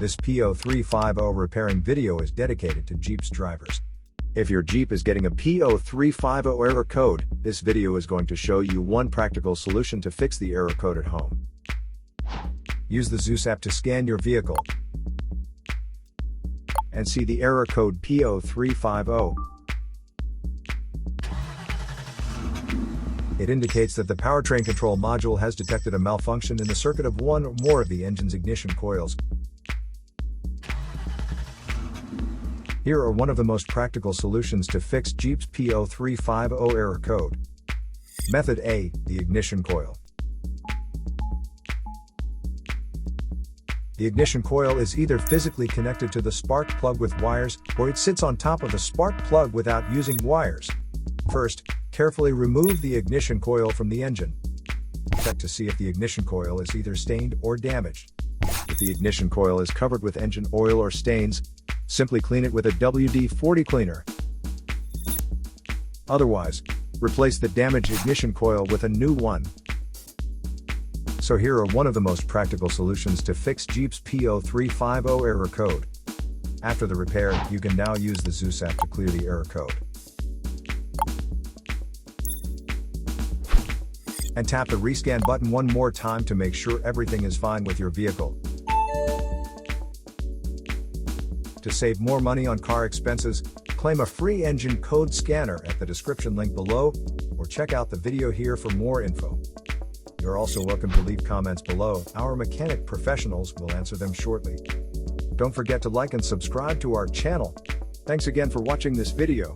This P0350 repairing video is dedicated to Jeep's drivers. If your Jeep is getting a P0350 error code, this video is going to show you one practical solution to fix the error code at home. Use the Zeus app to scan your vehicle and see the error code P0350. It indicates that the Powertrain Control Module has detected a malfunction in the circuit of one or more of the engine's ignition coils. Here are one of the most practical solutions to fix Jeep's P0350 error code. Method A, the ignition coil. The ignition coil is either physically connected to the spark plug with wires, or it sits on top of the spark plug without using wires. First, carefully remove the ignition coil from the engine. Check to see if the ignition coil is either stained or damaged. If the ignition coil is covered with engine oil or stains, simply clean it with a WD-40 cleaner. Otherwise, replace the damaged ignition coil with a new one. So here are one of the most practical solutions to fix Jeep's P0350 error code. After the repair, you can now use the Zeus app to clear the error code. And tap the rescan button one more time to make sure everything is fine with your vehicle. To save more money on car expenses, claim a free engine code scanner at the description link below, or check out the video here for more info. You're also welcome to leave comments below. Our mechanic professionals will answer them shortly. Don't forget to like and subscribe to our channel. Thanks again for watching this video.